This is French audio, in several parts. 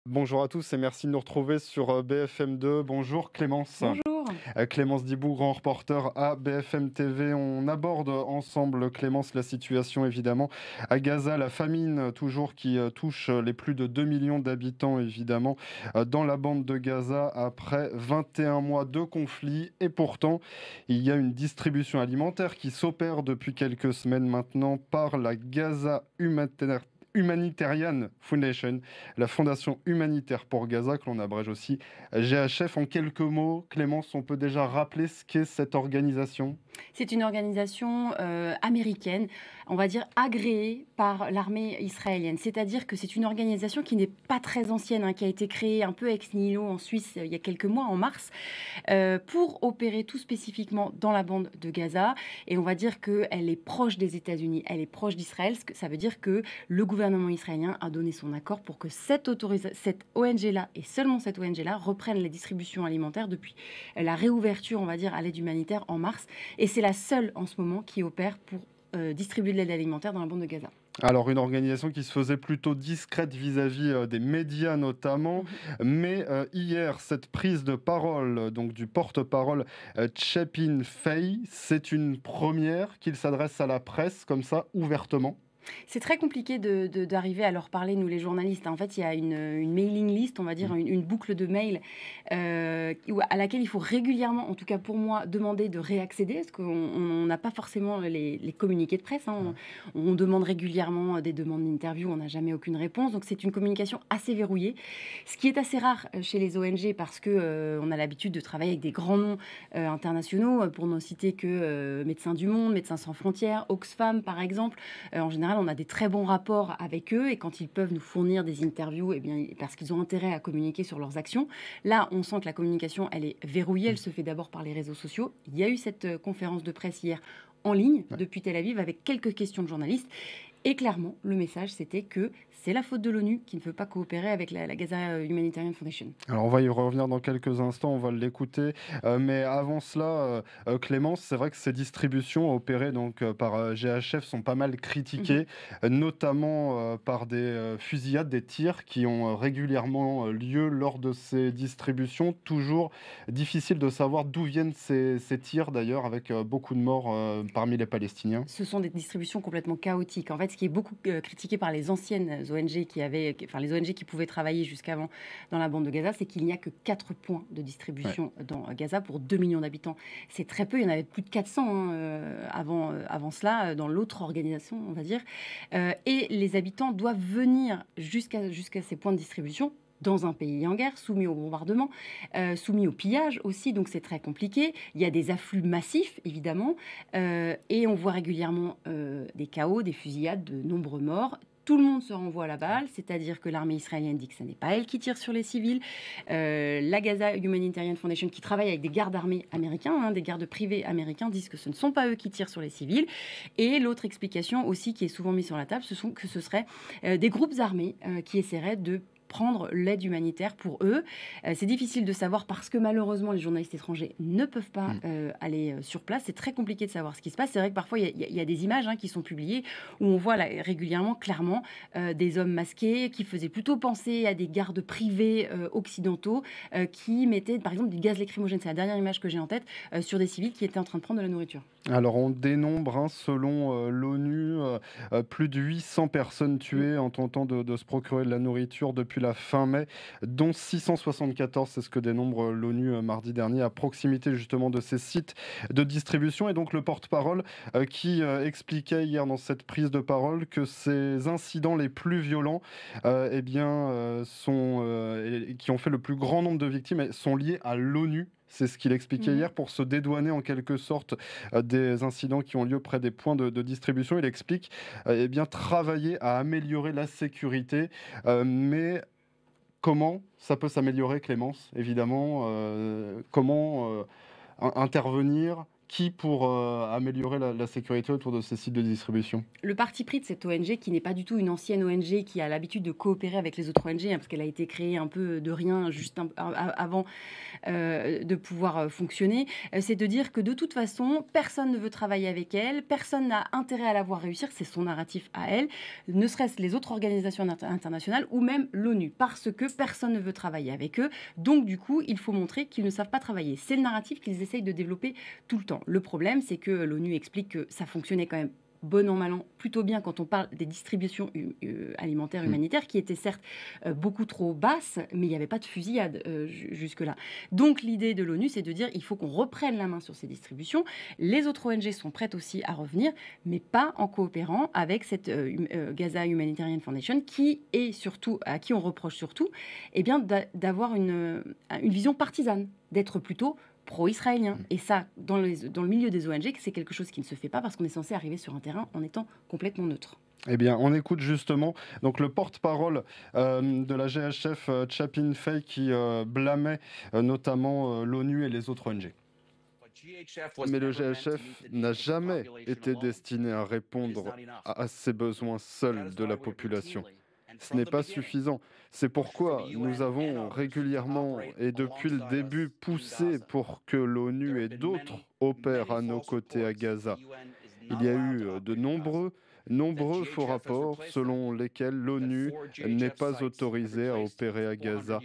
Bonjour à tous et merci de nous retrouver sur BFM2. Bonjour Clémence. Bonjour. Clémence Dibou, grand reporter à BFM TV. On aborde ensemble, Clémence, la situation évidemment à Gaza, la famine toujours qui touche les plus de 2 millions d'habitants évidemment dans la bande de Gaza après 21 mois de conflit. Et pourtant, il y a une distribution alimentaire qui s'opère depuis quelques semaines maintenant par la Gaza Humanitarian Foundation, la fondation humanitaire pour Gaza, que l'on abrège aussi GHF. En quelques mots, Clémence, on peut déjà rappeler ce qu'est cette organisation? C'est une organisation américaine, on va dire agréée par l'armée israélienne. C'est-à-dire que c'est une organisation qui n'est pas très ancienne, qui a été créée un peu ex nihilo en Suisse il y a quelques mois, en mars, pour opérer tout spécifiquement dans la bande de Gaza. Et on va dire qu'elle est proche des États-Unis, elle est proche d'Israël. Ça veut dire que le gouvernement israélien a donné son accord pour que cette ONG-là, et seulement cette ONG-là, reprenne les distributions alimentaires depuis la réouverture, on va dire, à l'aide humanitaire en mars. Et c'est la seule en ce moment qui opère pour distribuer de l'aide alimentaire dans la bande de Gaza. Alors, une organisation qui se faisait plutôt discrète vis-à-vis des médias notamment, mais hier, cette prise de parole donc du porte-parole Chepin Fay, c'est une première qu'il s'adresse à la presse comme ça ouvertement. C'est très compliqué d'arriver à leur parler, nous les journalistes. En fait, il y a une mailing list, on va dire, une boucle de mails à laquelle il faut régulièrement, en tout cas pour moi, demander de réaccéder, parce qu'on n'a pas forcément les communiqués de presse. On demande régulièrement des demandes d'interview, on n'a jamais aucune réponse. Donc c'est une communication assez verrouillée, ce qui est assez rare chez les ONG parce que on a l'habitude de travailler avec des grands noms internationaux, pour n'en citer que Médecins du Monde, Médecins sans frontières, Oxfam par exemple. En général, on a des très bons rapports avec eux et quand ils peuvent nous fournir des interviews, eh bien, parce qu'ils ont intérêt à communiquer sur leurs actions. Là, on sent que la communication, elle est verrouillée, elle se fait d'abord par les réseaux sociaux. Il y a eu cette conférence de presse hier en ligne depuis Tel Aviv avec quelques questions de journalistes. Et clairement, le message, c'était que c'est la faute de l'ONU qui ne veut pas coopérer avec la Gaza Humanitarian Foundation. Alors on va y revenir dans quelques instants, on va l'écouter. Mais avant cela, Clémence, c'est vrai que ces distributions opérées donc, par GHF sont pas mal critiquées, notamment par des fusillades, des tirs qui ont régulièrement lieu lors de ces distributions. Toujours difficile de savoir d'où viennent ces tirs d'ailleurs, avec beaucoup de morts parmi les Palestiniens. Ce sont des distributions complètement chaotiques. En fait, ce qui est beaucoup critiqué par les anciennes ONG enfin les ONG qui pouvaient travailler jusqu'avant dans la bande de Gaza, c'est qu'il n'y a que 4 points de distribution dans Gaza pour 2 millions d'habitants. C'est très peu, il y en avait plus de 400 avant cela, dans l'autre organisation, on va dire. Et les habitants doivent venir jusqu'à ces points de distribution dans un pays en guerre, soumis au bombardement, soumis au pillage aussi, donc c'est très compliqué. Il y a des afflux massifs, évidemment, et on voit régulièrement des chaos, des fusillades, de nombreux morts. Tout le monde se renvoie à la balle, c'est-à-dire que l'armée israélienne dit que ce n'est pas elle qui tire sur les civils. La Gaza Humanitarian Foundation, qui travaille avec des gardes armés américains, des gardes privés américains, disent que ce ne sont pas eux qui tirent sur les civils. Et l'autre explication aussi qui est souvent mise sur la table, ce seraient des groupes armés qui essaieraient de prendre l'aide humanitaire pour eux. C'est difficile de savoir parce que malheureusement les journalistes étrangers ne peuvent pas aller sur place. C'est très compliqué de savoir ce qui se passe. C'est vrai que parfois il y a des images qui sont publiées où on voit régulièrement, clairement, des hommes masqués qui faisaient plutôt penser à des gardes privés occidentaux qui mettaient par exemple du gaz lacrymogène, c'est la dernière image que j'ai en tête, sur des civils qui étaient en train de prendre de la nourriture. Alors on dénombre, selon l'ONU, plus de 800 personnes tuées en tentant de se procurer de la nourriture depuis la fin mai, dont 674, c'est ce que dénombre l'ONU mardi dernier, à proximité justement de ces sites de distribution. Et donc le porte-parole qui expliquait hier dans cette prise de parole que ces incidents les plus violents qui ont fait le plus grand nombre de victimes sont liés à l'ONU. C'est ce qu'il expliquait hier pour se dédouaner en quelque sorte des incidents qui ont lieu près des points de distribution. Il explique travailler à améliorer la sécurité. Mais comment ça peut s'améliorer, Clémence? Évidemment, comment intervenir? qui pour améliorer la sécurité autour de ces sites de distribution? Le parti pris de cette ONG, qui n'est pas du tout une ancienne ONG qui a l'habitude de coopérer avec les autres ONG, parce qu'elle a été créée un peu de rien juste avant de pouvoir fonctionner, c'est de dire que de toute façon, personne ne veut travailler avec elle, personne n'a intérêt à la voir réussir, c'est son narratif à elle, ne serait-ce les autres organisations internationales ou même l'ONU, parce que personne ne veut travailler avec eux. Donc du coup, il faut montrer qu'ils ne savent pas travailler. C'est le narratif qu'ils essayent de développer tout le temps. Le problème, c'est que l'ONU explique que ça fonctionnait quand même bon an, mal an, plutôt bien quand on parle des distributions alimentaires Mmh. humanitaires, qui étaient certes beaucoup trop basses, mais il n'y avait pas de fusillade jusque-là. Donc l'idée de l'ONU, c'est de dire il faut qu'on reprenne la main sur ces distributions. Les autres ONG sont prêtes aussi à revenir, mais pas en coopérant avec cette Gaza Humanitarian Foundation, qui est surtout, à qui on reproche surtout eh bien, d'avoir une vision partisane, d'être plutôt pro-israélien. Et ça, dans le milieu des ONG, c'est quelque chose qui ne se fait pas parce qu'on est censé arriver sur un terrain en étant complètement neutre. Eh bien, on écoute justement donc le porte-parole de la GHF, Chapin Fay, qui blâmait notamment l'ONU et les autres ONG. Mais le GHF n'a jamais été destiné à répondre à ces besoins seuls de la population. Ce n'est pas suffisant. C'est pourquoi nous avons régulièrement et depuis le début poussé pour que l'ONU et d'autres opèrent à nos côtés à Gaza. Il y a eu de nombreux faux rapports selon lesquels l'ONU n'est pas autorisée à opérer à Gaza,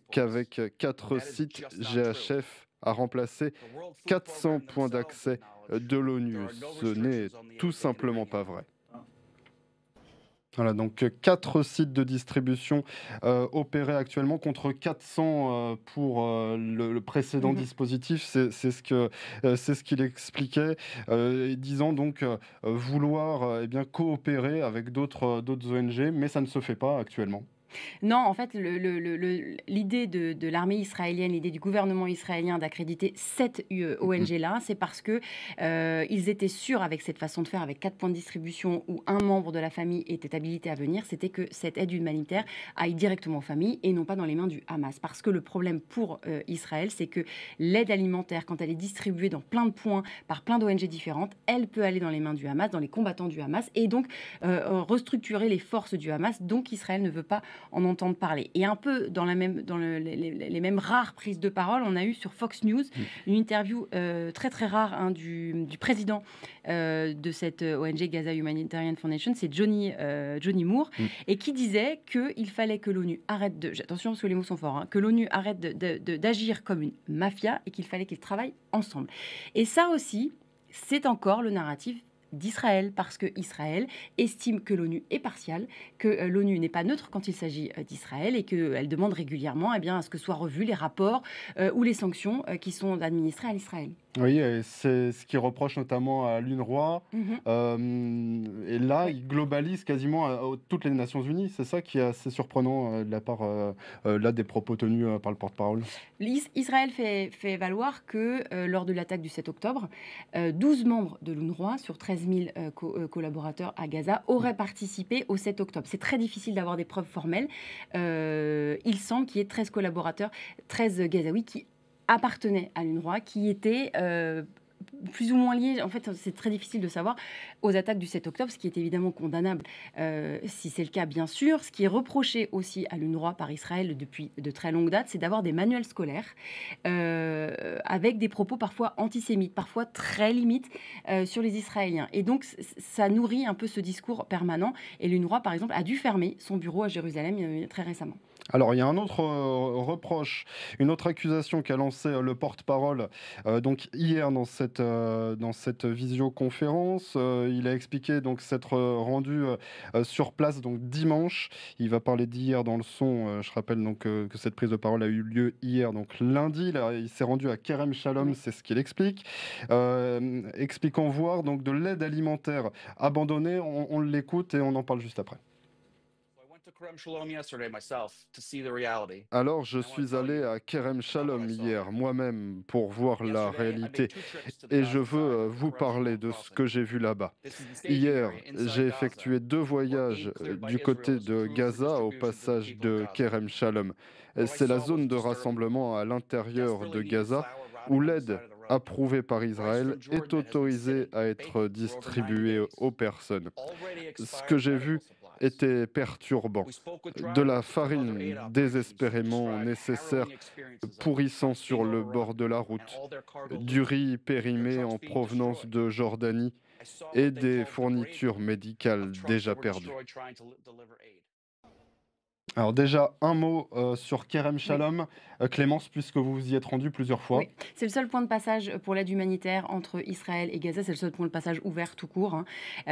qu'avec 4 sites GHF a remplacé 400 points d'accès de l'ONU. Ce n'est tout simplement pas vrai. Voilà, donc 4 sites de distribution opérés actuellement contre 400 pour le précédent Mhm. dispositif. C'est ce qu'il expliquait, disant donc vouloir eh bien, coopérer avec d'autres ONG, mais ça ne se fait pas actuellement. Non, en fait, l'idée de l'armée israélienne, l'idée du gouvernement israélien d'accréditer cette Mhm. ONG-là, c'est parce que ils étaient sûrs avec cette façon de faire, avec 4 points de distribution où un membre de la famille était habilité à venir, c'était que cette aide humanitaire aille directement aux familles et non pas dans les mains du Hamas. Parce que le problème pour Israël, c'est que l'aide alimentaire, quand elle est distribuée dans plein de points par plein d'ONG différentes, elle peut aller dans les mains du Hamas, dans les combattants du Hamas, et donc restructurer les forces du Hamas. Donc Israël ne veut pas en entendre parler. Et un peu dans les mêmes rares prises de parole, on a eu sur Fox News une interview très très rare du président de cette ONG Gaza Humanitarian Foundation, c'est Johnny Moore, et qui disait qu'il fallait que l'ONU arrête attention parce que les mots sont forts, hein, que l'ONU arrête d'agir comme une mafia et qu'il fallait qu'ils travaillent ensemble. Et ça aussi, c'est encore le narratif d'Israël, parce que Israël estime que l'ONU est partiale, que l'ONU n'est pas neutre quand il s'agit d'Israël et qu'elle demande régulièrement eh bien, à ce que soient revus les rapports ou les sanctions qui sont administrées à l'Israël. Oui, et c'est ce qu'il reproche notamment à l'UNRWA. Mhm. Et là, Oui. il globalise quasiment toutes les Nations Unies. C'est ça qui est assez surprenant de la part là, des propos tenus par le porte-parole. Israël fait valoir que lors de l'attaque du 7 octobre, 12 membres de l'UNRWA sur 13 000 collaborateurs à Gaza auraient participé au 7 octobre. C'est très difficile d'avoir des preuves formelles. Il semble qu'il y ait 13 collaborateurs, 13 Gazaouis qui appartenaient à l'UNRWA, qui étaient plus ou moins liés, en fait c'est très difficile de savoir, aux attaques du 7 octobre, ce qui est évidemment condamnable si c'est le cas bien sûr. Ce qui est reproché aussi à l'UNRWA par Israël depuis de très longue date, c'est d'avoir des manuels scolaires avec des propos parfois antisémites, parfois très limites sur les Israéliens. Et donc ça nourrit un peu ce discours permanent. Et l'UNRWA par exemple a dû fermer son bureau à Jérusalem très récemment. Alors, il y a un autre reproche, une autre accusation qu'a lancé le porte-parole donc hier dans cette visioconférence. Il a expliqué donc s'être rendu sur place donc dimanche. Il va parler d'hier dans le son. Je rappelle donc que cette prise de parole a eu lieu hier, donc lundi. Là, il s'est rendu à Kerem Shalom, Oui. c'est ce qu'il explique. Expliquant voir donc de l'aide alimentaire abandonnée. On l'écoute et on en parle juste après. Alors, je suis allé à Kerem Shalom hier, moi-même, pour voir la réalité, et je veux vous parler de ce que j'ai vu là-bas. Hier, j'ai effectué 2 voyages du côté de Gaza au passage de Kerem Shalom. C'est la zone de rassemblement à l'intérieur de Gaza où l'aide approuvé par Israël est autorisé à être distribué aux personnes. Ce que j'ai vu était perturbant. De la farine désespérément nécessaire pourrissant sur le bord de la route, du riz périmé en provenance de Jordanie et des fournitures médicales déjà perdues. Alors déjà, un mot sur Kerem Oui. Shalom, Clémence, puisque vous vous y êtes rendu plusieurs Oui, fois. c'est le seul point de passage pour l'aide humanitaire entre Israël et Gaza. C'est le seul point de passage ouvert tout court, hein.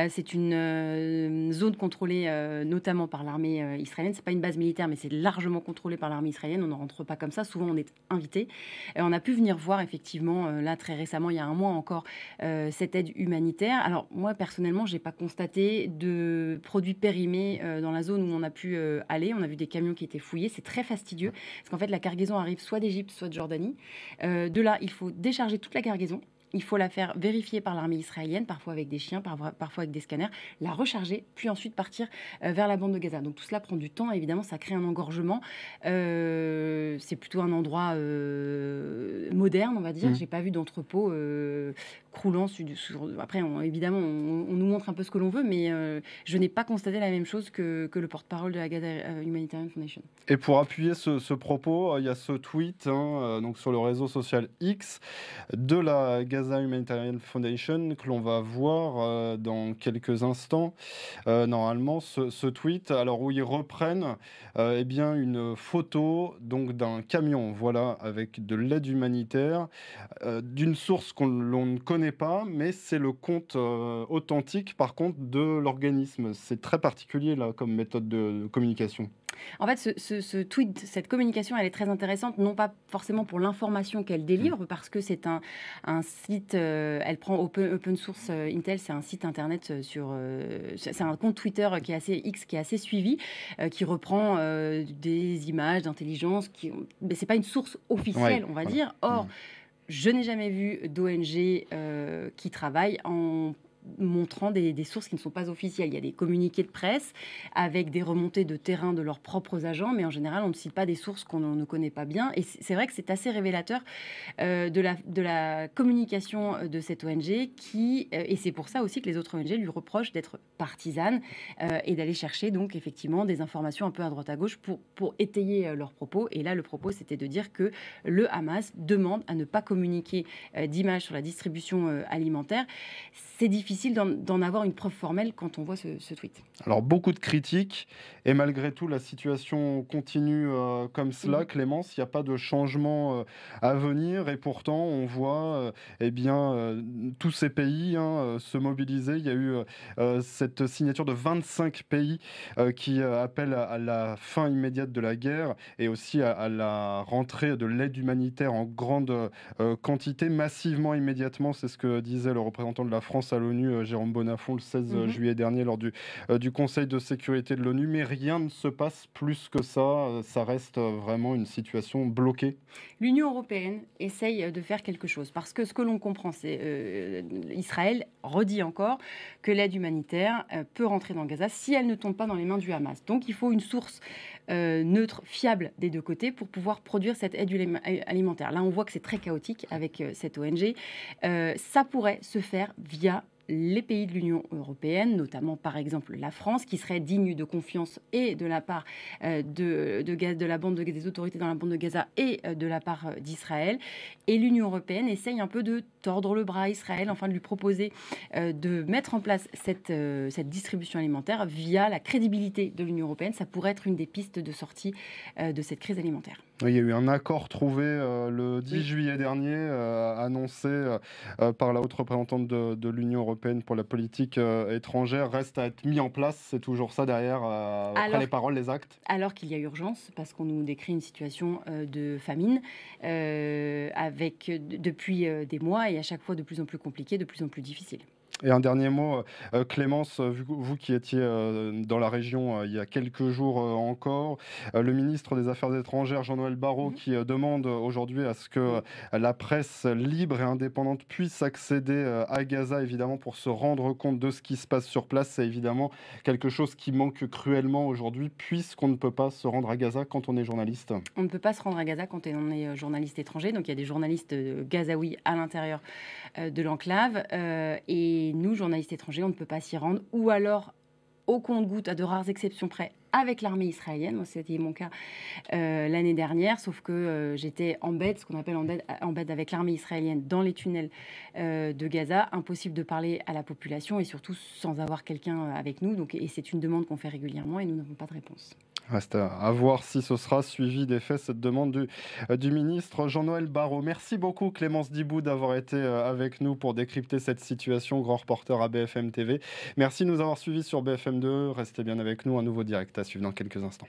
C'est une zone contrôlée notamment par l'armée israélienne. C'est pas une base militaire, mais c'est largement contrôlé par l'armée israélienne. On ne rentre pas comme ça. Souvent, on est invité. On a pu venir voir effectivement là très récemment, il y a un mois encore, cette aide humanitaire. Alors moi personnellement, j'ai pas constaté de produits périmés dans la zone où on a pu aller. On a vu des camions qui étaient fouillés. C'est très fastidieux parce qu'en fait la cargaison arrive soit d'Égypte, soit de Jordanie. De là, il faut décharger toute la cargaison. Il faut la faire vérifier par l'armée israélienne, parfois avec des chiens, parfois avec des scanners, la recharger, puis ensuite partir vers la bande de Gaza. Donc tout cela prend du temps, évidemment, ça crée un engorgement. C'est plutôt un endroit moderne, on va dire. Mm. J'ai pas vu d'entrepôt croulant. Après, évidemment, on nous montre un peu ce que l'on veut, mais je n'ai pas constaté la même chose que le porte-parole de la Gaza Humanitarian Foundation. Et pour appuyer ce propos, il y a ce tweet donc sur le réseau social X de la Gaza Humanitarian Foundation que l'on va voir dans quelques instants. Normalement, ce tweet, alors où ils reprennent eh bien une photo donc d'un camion, voilà, avec de l'aide humanitaire, d'une source l'on ne connaît pas, mais c'est le compte authentique par contre de l'organisme. C'est très particulier là comme méthode de communication. En fait, ce tweet, cette communication, elle est très intéressante, non pas forcément pour l'information qu'elle délivre, parce que c'est un site, elle prend open source Intel, c'est un site internet c'est un compte Twitter qui est assez X, qui est assez suivi, qui reprend des images d'intelligence, mais c'est pas une source officielle, Ouais, on va voilà. dire. Or, je n'ai jamais vu d'ONG qui travaille en montrant des sources qui ne sont pas officielles. Il y a des communiqués de presse avec des remontées de terrain de leurs propres agents, mais en général, on ne cite pas des sources qu'on ne connaît pas bien. Et c'est vrai que c'est assez révélateur de la communication de cette ONG et c'est pour ça aussi que les autres ONG lui reprochent d'être partisane et d'aller chercher donc effectivement des informations un peu à droite à gauche pour étayer leurs propos. Et là, le propos, c'était de dire que le Hamas demande à ne pas communiquer d'images sur la distribution alimentaire. C'est difficile d'en avoir une preuve formelle quand on voit ce tweet. Alors beaucoup de critiques et malgré tout la situation continue comme cela, Clémence, il n'y a pas de changement à venir et pourtant on voit eh bien, tous ces pays se mobiliser. Il y a eu cette signature de 25 pays qui appellent à la fin immédiate de la guerre et aussi à la rentrée de l'aide humanitaire en grande quantité, massivement, immédiatement. C'est ce que disait le représentant de la France à l'ONU, Jérôme Bonnafont, le 16 juillet dernier lors du Conseil de sécurité de l'ONU. Mais rien ne se passe plus que ça. Ça reste vraiment une situation bloquée. L'Union européenne essaye de faire quelque chose parce que ce que l'on comprend, c'est Israël redit encore que l'aide humanitaire peut rentrer dans Gaza si elle ne tombe pas dans les mains du Hamas. Donc il faut une source neutre, fiable des deux côtés pour pouvoir produire cette aide alimentaire. Là, on voit que c'est très chaotique avec cette ONG. Ça pourrait se faire via les pays de l'Union européenne, notamment par exemple la France, qui serait digne de confiance et de la part des autorités dans la bande de Gaza et de la part d'Israël. Et l'Union européenne essaye un peu de tordre le bras à Israël, enfin de lui proposer de mettre en place cette distribution alimentaire via la crédibilité de l'Union européenne. Ça pourrait être une des pistes de sortie de cette crise alimentaire. Il y a eu un accord trouvé le 10 juillet dernier, annoncé par la haute représentante de l'Union européenne pour la politique étrangère. Reste à être mis en place. C'est toujours ça derrière, après les paroles, les actes. Alors qu'il y a urgence, parce qu'on nous décrit une situation de famine depuis des mois et à chaque fois de plus en plus compliquée, de plus en plus difficile. Et un dernier mot, Clémence, vous qui étiez, dans la région, il y a quelques jours, encore, le ministre des Affaires étrangères, Jean-Noël Barrot, Mmh. qui, demande aujourd'hui à ce que, la presse libre et indépendante puisse accéder, à Gaza, évidemment, pour se rendre compte de ce qui se passe sur place. C'est évidemment quelque chose qui manque cruellement aujourd'hui, puisqu'on ne peut pas se rendre à Gaza quand on est journaliste. On ne peut pas se rendre à Gaza quand on est journaliste étranger, donc il y a des journalistes gazaouis à l'intérieur de l'enclave. Et nous, journalistes étrangers, on ne peut pas s'y rendre, ou alors au compte-gouttes, à de rares exceptions près, avec l'armée israélienne. Moi, c'était mon cas l'année dernière, sauf que j'étais en bed, ce qu'on appelle en bed avec l'armée israélienne dans les tunnels de Gaza. Impossible de parler à la population et surtout sans avoir quelqu'un avec nous. Donc, et c'est une demande qu'on fait régulièrement et nous n'avons pas de réponse. Reste à voir si ce sera suivi des faits, cette demande du ministre Jean-Noël Barrot. Merci beaucoup Clémence Dibou d'avoir été avec nous pour décrypter cette situation, grand reporter à BFM TV. Merci de nous avoir suivis sur BFM2. Restez bien avec nous, un nouveau direct à suivre dans quelques instants.